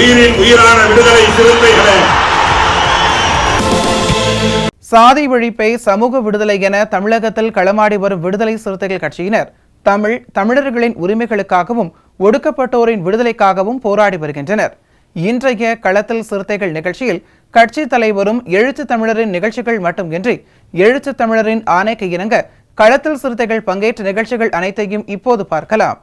உயிரின் உயிரான விடுதலை சிறுத்தைகளே, சாதி ஒழிப்பை சமூக விடுதலை என தமிழகத்தில் களமாடி வரும் விடுதலை சிறுத்தைகள் கட்சியினர் தமிழர்களின் உரிமைகளுக்காகவும் ஒடுக்கப்பட்டோரின் விடுதலைக்காகவும் போராடி வருகின்றனர். இன்றைய களத்தில் சிறுத்தைகள் நிகழ்ச்சியில் கட்சி தலைவரும் எழுத்து தமிழரின் நிகழ்ச்சிகள் மட்டுமின்றி எழுத்து தமிழரின் ஆணைக்கு இணங்க களத்தில் சிறுத்தைகள் பங்கேற்ற நிகழ்ச்சிகள் அனைத்தையும் இப்போது பார்க்கலாம்.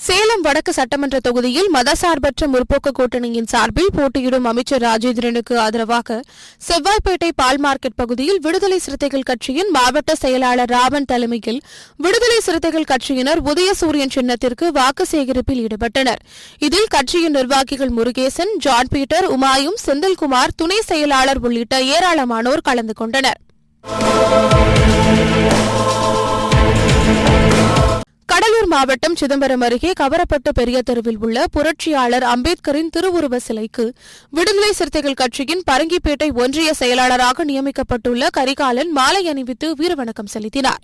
சேலம் வடக்கு சட்டமன்ற தொகுதியில் மதசார்பற்ற முற்போக்கு கூட்டணியின் சார்பில் போட்டியிடும் அமைச்சர் ராஜேந்திரனுக்கு ஆதரவாக செவ்வாய்ப்பேட்டை பால் மார்க்கெட் பகுதியில் விடுதலை சிறுத்தைகள் கட்சியின் மாவட்ட செயலாளர் ராமன் தலைமையில் விடுதலை சிறுத்தைகள் கட்சியினர் உதயசூரியன் சின்னத்திற்கு வாக்கு சேகரிப்பில் ஈடுபட்டனர். இதில் கட்சியின் நிர்வாகிகள் முருகேசன், ஜான் பீட்டர், உமாயும், செந்தில்குமார், துணை செயலாளர் உள்ளிட்ட ஏராளமானோர் கலந்து கொண்டனர். கடலூர் மாவட்டம் சிதம்பரம் அருகே கவரப்பட்டு பெரிய தெருவில் உள்ள புரட்சியாளர் அம்பேத்கரின் திருவுருவ சிலைக்கு விடுதலை சிறுத்தைகள் கட்சியின் பரங்கிப்பேட்டை ஒன்றிய செயலாளராக நியமிக்கப்பட்டுள்ள கரிகாலன் மாலை அணிவித்து வீரவணக்கம் செலுத்தினார்.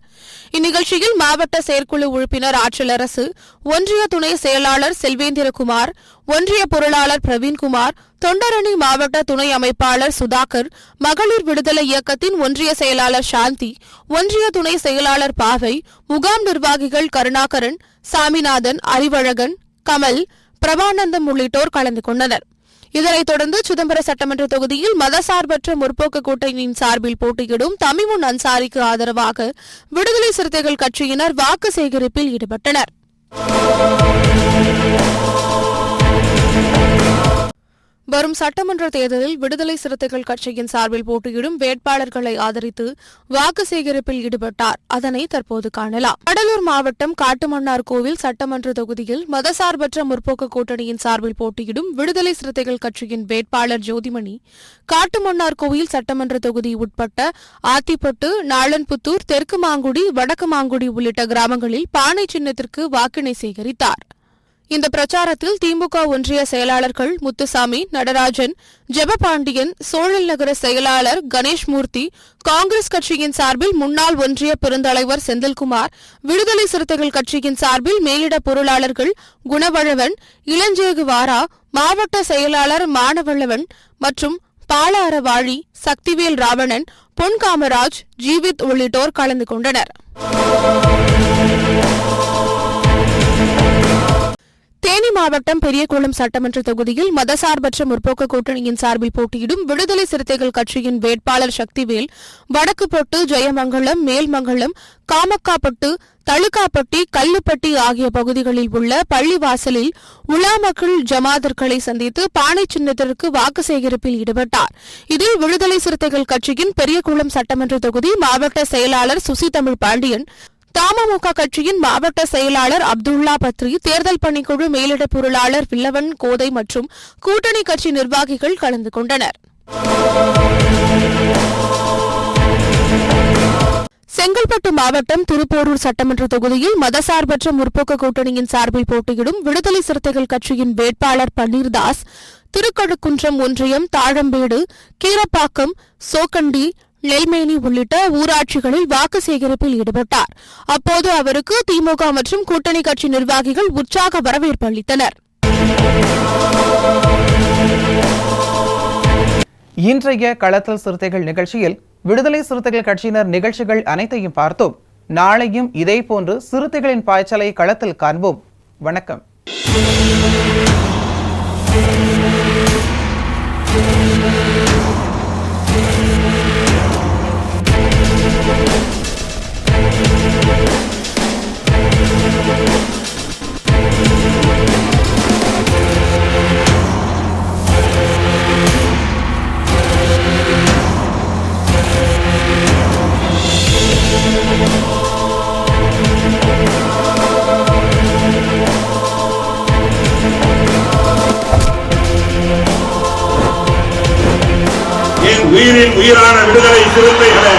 இந்நிகழ்ச்சியில் மாவட்ட செயற்குழு உறுப்பினர் ஆற்றலரசு, ஒன்றிய துணை செயலாளர் செல்வேந்திரகுமார், ஒன்றிய பொருளாளர் பிரவீன்குமார், தொண்டரணி மாவட்ட துணை அமைப்பாளர் சுதாகர், மகளிர் விடுதலை இயக்கத்தின் ஒன்றிய செயலாளர் சாந்தி, ஒன்றிய துணை செயலாளர் பாவை, முகாம் நிர்வாகிகள் கருணாகரன், சாமிநாதன், அறிவழகன், கமல், பிரபானந்தம் உள்ளிட்டோர் கலந்து கொண்டனர். இதனைத் தொடர்ந்து சிதம்பரம் சட்டமன்ற தொகுதியில் மதசார்பற்ற முற்போக்கு கூட்டணியின் சார்பில் போட்டியிடும் தமிமுன் அன்சாரிக்கு ஆதரவாக விடுதலை சிறுத்தைகள் கட்சியினர் வாக்கு சேகரிப்பில் ஈடுபட்டனர். வரும் சட்டமன்ற தேர்தலில் விடுதலை சிறுத்தைகள் கட்சியின் சார்பில் போட்டியிடும் வேட்பாளர்களை ஆதரித்து வாக்கு சேகரிப்பில் ஈடுபட்டார். அதனை தற்போது காணலாம். கடலூர் மாவட்டம் காட்டுமன்னார் கோவில் சட்டமன்ற தொகுதியில் மதசார்பற்ற முற்போக்கு கூட்டணியின் சார்பில் போட்டியிடும் விடுதலை சிறுத்தைகள் கட்சியின் வேட்பாளர் ஜோதிமணி காட்டுமன்னார் கோவில் சட்டமன்ற தொகுதி உட்பட்ட ஆத்திப்பட்டு, நாளன்புத்தூர், தெற்கு மாங்குடி, வடக்கு மாங்குடி உள்ளிட்ட கிராமங்களில் பானை சின்னத்திற்கு வாக்கினை சேகரித்தார். இந்த பிரச்சாரத்தில் திமுக ஒன்றிய செயலாளர்கள் முத்துசாமி, நடராஜன், ஜெபபாண்டியன், சோழல் நகர செயலாளர் கணேஷ்மூர்த்தி, காங்கிரஸ் கட்சியின் சார்பில் முன்னாள் ஒன்றிய பெருந்தலைவர் செந்தில்குமார், விடுதலை சிறுத்தைகள் கட்சியின் சார்பில் மேலிட பொருளாளர்கள் குணவழவன், இளஞ்சேகு வாரா, மாவட்ட செயலாளர் மானவளவன் மற்றும் பாலாரவாழி, சக்திவேல் ராவணன், பொன் காமராஜ், ஜீவித் உள்ளிட்டோர் கலந்து கொண்டனர். தேனி மாவட்டம் பெரியகுளம் சட்டமன்ற தொகுதியில் மதசார்பற்ற முற்போக்கு கூட்டணியின் சார்பில் போட்டியிடும் விடுதலை சிறுத்தைகள் கட்சியின் வேட்பாளர் சக்திவேல் வடக்குப்பட்டு, ஜெயமங்கலம், மேல்மங்கலம், காமக்காப்பட்டு, தழுக்காப்பட்டி, கல்லுப்பட்டி ஆகிய பகுதிகளில் உள்ள பள்ளிவாசலில் உலா மக்கள் ஜமாதர்களை சந்தித்து பானை சின்னத்திற்கு வாக்கு சேகரிப்பில் ஈடுபட்டார். இதில் விடுதலை சிறுத்தைகள் கட்சியின் பெரியகுளம் சட்டமன்ற தொகுதி மாவட்ட செயலாளர் சுசிதமிழ் பாண்டியன், தமுக கட்சியின் மாவட்ட செயலாளர் அப்துல்லா பத்ரி, தேர்தல் பணிக்குழு மேலிட பொருளாளர் வில்லவன் கோதை மற்றும் கூட்டணி கட்சி நிர்வாகிகள் கலந்து கொண்டனர். செங்கல்பட்டு மாவட்டம் திருப்போரூர் சட்டமன்ற தொகுதியில் மதசார்பற்ற முற்போக்கு கூட்டணியின் சார்பில் போட்டியிடும் விடுதலை சிறுத்தைகள் கட்சியின் வேட்பாளர் பன்னீர்தாஸ் திருக்கழுக்குன்றம் ஒன்றியம், தாழம்பேடு, கீரப்பாக்கம், சோக்கண்டி, நெல்மேனி உள்ளிட்ட ஊராட்சிகளில் வாக்கு சேகரிப்பில் ஈடுபட்டார். அப்போது அவருக்கு திமுக மற்றும் கூட்டணி கட்சி நிர்வாகிகள் உற்சாக வரவேற்பு அளித்தனர். இன்றைய களத்தில் சிறுத்தைகள் நிகழ்ச்சியில் விடுதலை சிறுத்தைகள் கட்சியினர் நிகழ்ச்சிகள் அனைத்தையும் பார்த்தோம். நாளையும் இதேபோன்று சிறுத்தைகளின் பாய்ச்சலை களத்தில் காண்போம். வணக்கம். உயிரின் உயிரான விடுதலை சிறுத்தைகளே,